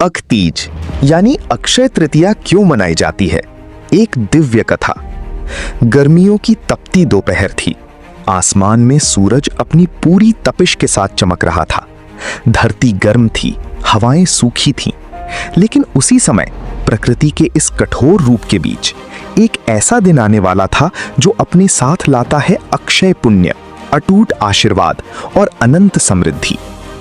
अकतीज यानी अक्षय तृतीया क्यों मनाई जाती है? एक दिव्य कथा। गर्मियों की तपती दोपहर थी। आसमान में सूरज अपनी पूरी तपिश के साथ चमक रहा था। धरती गर्म थी, हवाएं सूखी थीं। लेकिन उसी समय प्रकृति के इस कठोर रूप के बीच एक ऐसा दिन आने वाला था जो अपने साथ लाता है अक्षय पुण्य, अटूट आशीर्वाद और अनंत समृद्धि।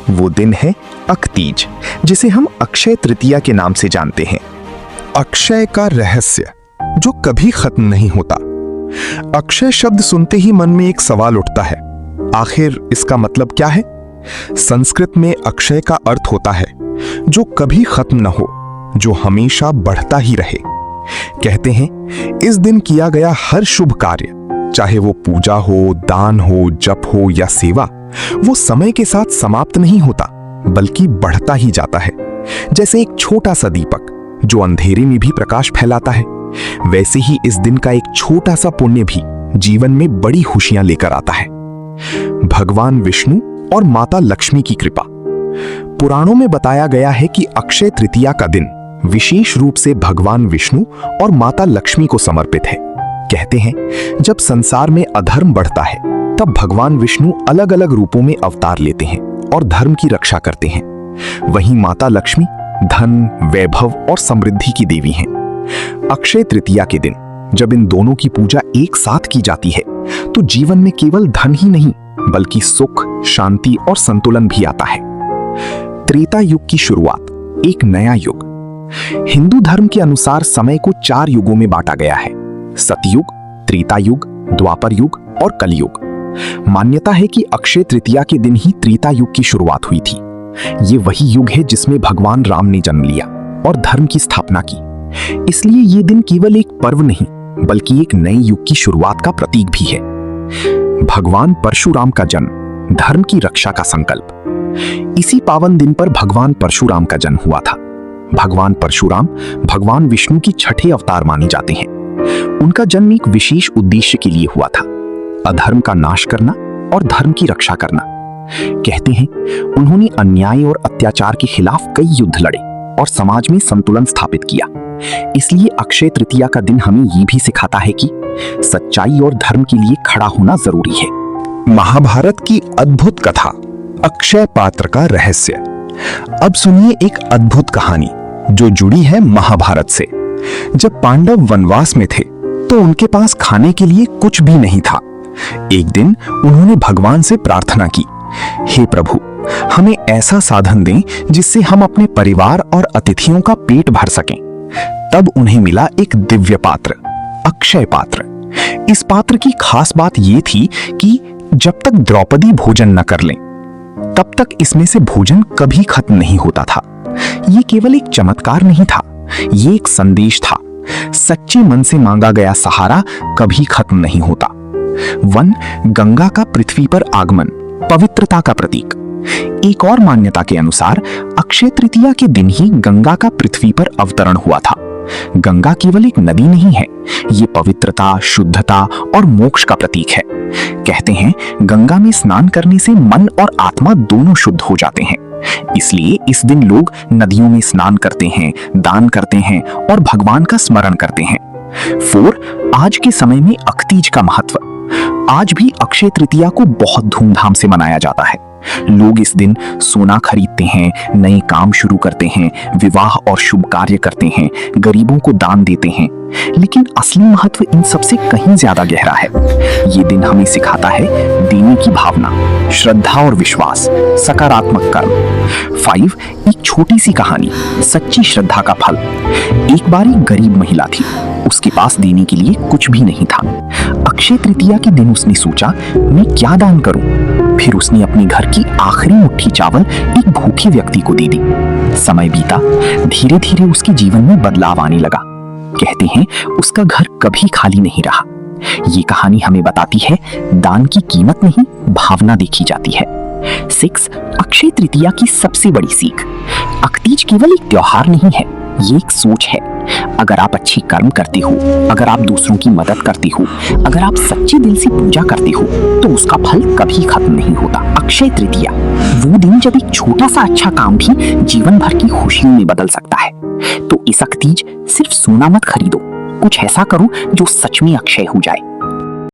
वो दिन है अकतीज, जिसे हम अक्षय तृतीया के नाम से जानते हैं। अक्षय का रहस्य जो कभी खत्म नहीं होता। अक्षय शब्द सुनते ही मन में एक सवाल उठता है, आखिर इसका मतलब क्या है? संस्कृत में अक्षय का अर्थ होता है जो कभी खत्म न हो, जो हमेशा बढ़ता ही रहे। कहते हैं इस दिन किया गया हर शुभ कार्य, चाहे वो पूजा हो, दान हो, जप हो या सेवा, वो समय के साथ समाप्त नहीं होता बल्कि बढ़ता ही जाता है। जैसे एक छोटा सा दीपक जो अंधेरे में भी प्रकाश फैलाता है, वैसे ही इस दिन का एक छोटा सा पुण्य भी जीवन में बड़ी खुशियां लेकर आता है। भगवान विष्णु और माता लक्ष्मी की कृपा। पुराणों में बताया गया है कि अक्षय तृतीया का दिन विशेष रूप से भगवान विष्णु और माता लक्ष्मी को समर्पित है। कहते हैं जब संसार में अधर्म बढ़ता है तब भगवान विष्णु अलग अलग रूपों में अवतार लेते हैं और धर्म की रक्षा करते हैं। वहीं माता लक्ष्मी धन, वैभव और समृद्धि की देवी हैं। अक्षय तृतीया के दिन जब इन दोनों की पूजा एक साथ की जाती है तो जीवन में केवल धन ही नहीं बल्कि सुख, शांति और संतुलन भी आता है। त्रेता युग की शुरुआत, एक नया युग। हिंदू धर्म के अनुसार समय को 4 युगों में बांटा गया है: सतयुग, त्रेता युग, द्वापर युग और कलयुग। मान्यता है कि अक्षय तृतीया के दिन ही त्रेता युग की शुरुआत हुई थी। ये वही युग है जिसमें भगवान राम ने जन्म लिया और धर्म की स्थापना की। इसलिए ये दिन केवल एक पर्व नहीं बल्कि एक नए युग की शुरुआत का प्रतीक भी है। भगवान परशुराम का जन्म, धर्म की रक्षा का संकल्प। इसी पावन दिन पर भगवान परशुराम का जन्म हुआ था। भगवान परशुराम भगवान विष्णु की छठे अवतार माने जाते हैं। उनका जन्म एक विशेष उद्देश्य के लिए हुआ था: अधर्म का नाश करना और धर्म की रक्षा करना। कहते हैं उन्होंने अन्याय और अत्याचार के खिलाफ कई युद्ध लड़े और समाज में संतुलन स्थापित किया। इसलिए अक्षय तृतीया का दिन हमें ये भी सिखाता है कि सच्चाई और धर्म के लिए खड़ा होना जरूरी है। महाभारत की अद्भुत कथा, अक्षय पात्र का रहस्य। अब सुनिए एक अद्भुत कहानी जो जुड़ी है महाभारत से। जब पांडव वनवास में थे तो उनके पास खाने के लिए कुछ भी नहीं था। एक दिन उन्होंने भगवान से प्रार्थना की, हे प्रभु, हमें ऐसा साधन दें जिससे हम अपने परिवार और अतिथियों का पेट भर सकें। तब उन्हें मिला एक दिव्य पात्र, अक्षय पात्र। इस पात्र की खास बात यह थी कि जब तक द्रौपदी भोजन न कर लें तब तक इसमें से भोजन कभी खत्म नहीं होता था। यह केवल एक चमत्कार नहीं था, यह एक संदेश था। सच्चे मन से मांगा गया सहारा कभी खत्म नहीं होता। वन, गंगा का पृथ्वी पर आगमन, पवित्रता का प्रतीक। एक और मान्यता के अनुसार अक्षय तृतीया के दिन ही गंगा का पृथ्वी पर अवतरण हुआ था। गंगा केवल एक नदी नहीं है, ये पवित्रता, शुद्धता और मोक्ष का प्रतीक है। कहते हैं गंगा में स्नान करने से मन और आत्मा दोनों शुद्ध हो जाते हैं। इसलिए इस दिन लोग नदियों में स्नान करते हैं, दान करते हैं और भगवान का स्मरण करते हैं। 4, आज के समय में अकतीज का महत्व। आज भी अक्षय तृतीया को बहुत धूमधाम से मनाया जाता है। लोग इस दिन सोना खरीदते हैं, नए काम शुरू करते हैं, विवाह और शुभ कार्य करते हैं, गरीबों को दान देते हैं। लेकिन असली महत्व इन सबसे कहीं ज्यादा गहरा है। ये दिन हमें सिखाता है देने की भावना, श्रद्धा और विश्वास, सकारात्मक कर्म। 5, एक छोटी सी कहानी, सच्ची श्रद्धा का फल। एक बार एक गरीब महिला थी, उसके पास देने के लिए कुछ भी नहीं था। अक्षय तृतीया के दिन उसने सोचा, मैं क्या दान करूं? फिर उसने अपने घर की आखिरी मुट्ठी चावल एक भूखे व्यक्ति को दे दी। समय बीता, धीरे धीरे उसके जीवन में बदलाव आने लगा। कहते हैं उसका घर कभी खाली नहीं रहा। ये कहानी हमें बताती है दान की कीमत नहीं, भावना देखी जाती है। 6, अक्षय तृतीया की सबसे बड़ी सीख। अकतीज केवल एक त्योहार नहीं है, ये एक सोच है। अगर आप अच्छी कर्म करते हो, अगर आप दूसरों की मदद करते हो, अगर आप सच्चे दिल से पूजा करते हो, तो उसका फल कभी खत्म नहीं होता। अक्षय तृतीया वो दिन जब एक छोटा सा अच्छा काम भी जीवन भर की खुशियों में बदल सकता है। तो इस तीज सिर्फ सोना मत खरीदो, कुछ ऐसा करो जो सच में अक्षय हो जाए।